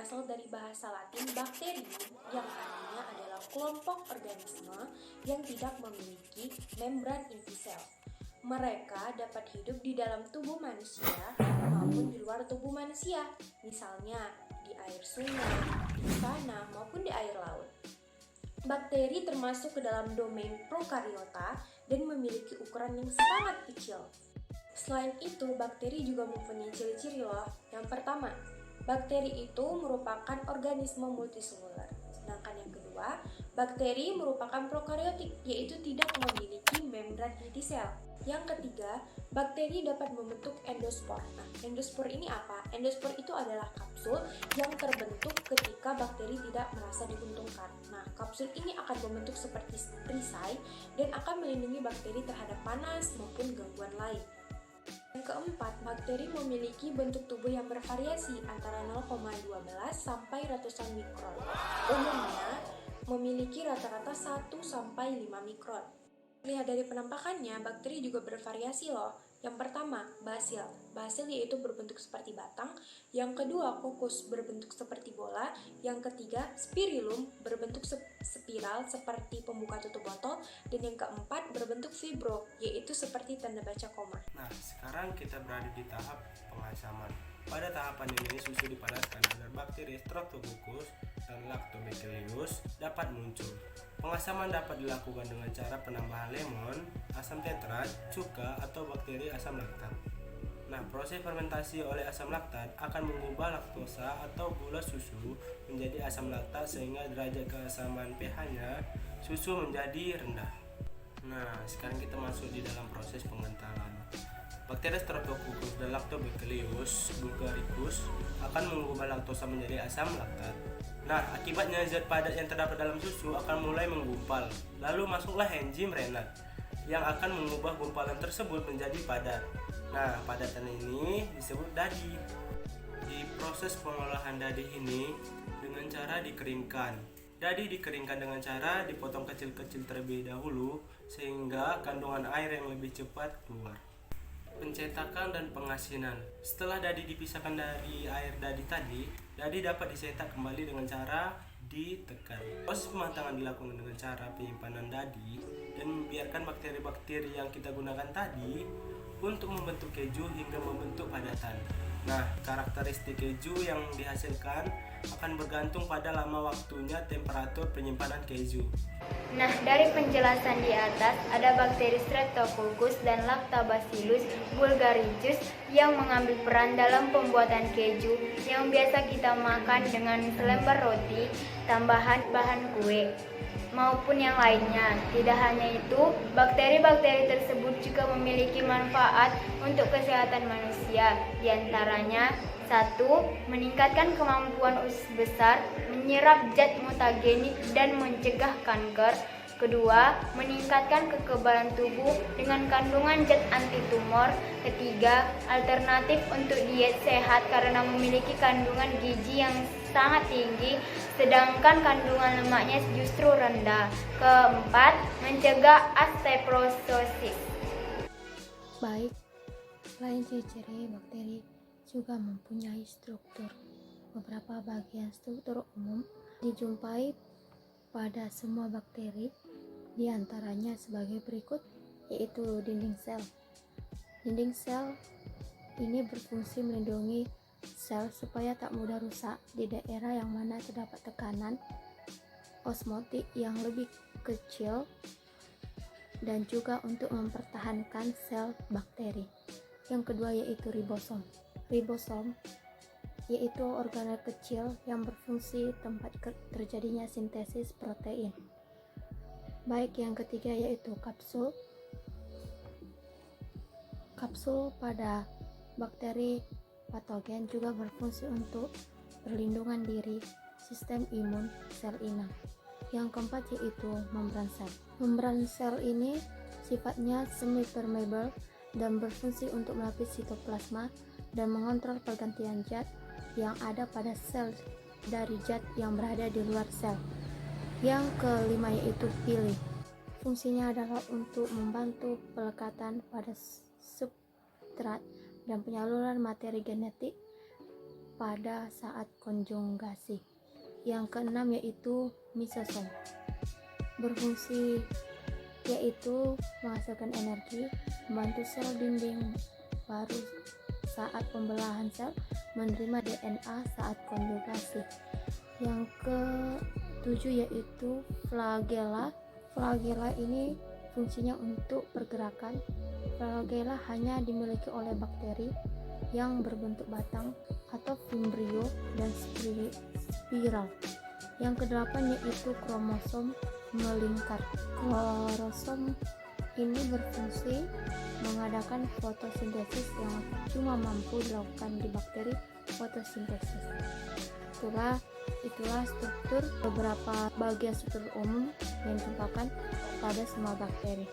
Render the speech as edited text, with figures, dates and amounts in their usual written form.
berasal dari bahasa Latin bakterium yang artinya adalah kelompok organisme yang tidak memiliki membran inti sel. Mereka dapat hidup di dalam tubuh manusia maupun di luar tubuh manusia, misalnya di air sungai, di tanah, maupun di air laut. Bakteri termasuk ke dalam domain prokariota dan memiliki ukuran yang sangat kecil. Selain itu, bakteri juga mempunyai ciri-ciri loh. Yang pertama, bakteri itu merupakan organisme multiseluler. Sedangkan yang kedua, bakteri merupakan prokariotik, yaitu tidak memiliki membran inti sel. Yang ketiga, bakteri dapat membentuk endospor. Nah, endospor ini apa? Endospor itu adalah kapsul yang terbentuk ketika bakteri tidak merasa diuntungkan. Nah, kapsul ini akan membentuk seperti perisai dan akan melindungi bakteri terhadap panas maupun gangguan lain. Yang keempat, bakteri memiliki bentuk tubuh yang bervariasi antara 0,12 sampai ratusan mikron. Umumnya memiliki rata-rata 1 sampai 5 mikron. Lihat dari penampakannya, bakteri juga bervariasi loh. Yang pertama, basil. Basil yaitu berbentuk seperti batang. Yang kedua, kokus berbentuk seperti bola. Yang ketiga, spirillum berbentuk spiral seperti pembuka tutup botol. Dan yang keempat, berbentuk fibro, yaitu seperti tanda baca koma. Nah, sekarang kita berada di tahap pengasaman. Pada tahapan ini susu dipanaskan agar bakteri Streptococcus dan Lactobacillus dapat muncul. Pengasaman dapat dilakukan dengan cara penambahan lemon, asam tetrat, cuka, atau bakteri asam laktat. Nah, proses fermentasi oleh asam laktat akan mengubah laktosa atau gula susu menjadi asam laktat sehingga derajat keasaman pH-nya susu menjadi rendah. Nah, sekarang kita masuk di dalam proses pengentalan. Bakteri Streptococcus dan Lactobacillus bulgaricus akan mengubah laktosa menjadi asam laktat. Nah, akibatnya zat padat yang terdapat dalam susu akan mulai menggumpal. Lalu masuklah enzim renat yang akan mengubah gumpalan tersebut menjadi padat. Nah, padatan ini disebut dadi. Di proses pengolahan dadi ini dengan cara dikeringkan. Dadi dikeringkan dengan cara dipotong kecil-kecil terlebih dahulu sehingga kandungan air yang lebih cepat keluar. Pencetakan dan pengasinan. Setelah dadi dipisahkan dari air dadi tadi, dadi dapat dicetak kembali dengan cara ditekan. Proses pematangan dilakukan dengan cara penyimpanan dadi dan membiarkan bakteri-bakteri yang kita gunakan tadi untuk membentuk keju hingga membentuk padatan. Nah, karakteristik keju yang dihasilkan akan bergantung pada lama waktunya temperatur penyimpanan keju. Nah, dari penjelasan di atas, ada bakteri Streptococcus dan Lactobacillus bulgaricus yang mengambil peran dalam pembuatan keju yang biasa kita makan dengan selembar roti, tambahan bahan kue, maupun yang lainnya. Tidak hanya itu, bakteri-bakteri tersebut juga memiliki manfaat untuk kesehatan manusia. Di antaranya, 1. Meningkatkan kemampuan usus besar, menyerap zat mutagenik dan mencegah kanker. Kedua, meningkatkan kekebalan tubuh dengan kandungan zat anti-tumor. Ketiga, alternatif untuk diet sehat karena memiliki kandungan gizi yang sangat tinggi, sedangkan kandungan lemaknya justru rendah. Keempat, mencegah osteoporosis. Baik, selain ciri-ciri bakteri juga mempunyai struktur. Beberapa bagian struktur umum dijumpai pada semua bakteri, di antaranya sebagai berikut, yaitu dinding sel. Dinding sel ini berfungsi melindungi sel supaya tak mudah rusak di daerah yang mana terdapat tekanan osmotik yang lebih kecil dan juga untuk mempertahankan sel bakteri. Yang kedua yaitu ribosom. Ribosom yaitu organel kecil yang berfungsi tempat terjadinya sintesis protein. Baik, yang ketiga yaitu kapsul. Kapsul pada bakteri patogen juga berfungsi untuk perlindungan diri, sistem imun, sel inang. Yang keempat yaitu membran sel. Membran sel ini sifatnya semi-permeable dan berfungsi untuk melapis sitoplasma dan mengontrol pergantian zat yang ada pada sel dari zat yang berada di luar sel. Yang kelima yaitu pili. Fungsinya adalah untuk membantu pelekatan pada substrat dan penyaluran materi genetik pada saat konjugasi. Yang keenam yaitu mesosom, berfungsi yaitu menghasilkan energi, membantu sel dinding baru saat pembelahan sel, menerima DNA saat konjugasi. Yang ketujuh yaitu flagella. Flagella ini fungsinya untuk pergerakan. Flagella hanya dimiliki oleh bakteri yang berbentuk batang atau fimbrio dan spiral. Yang kedelapan yaitu kromosom melingkar. Kromosom ini berfungsi mengadakan fotosintesis yang cuma mampu dilakukan di bakteri fotosintesis. Itulah struktur beberapa bagian struktur umum yang ditemukan pada semua bakteri.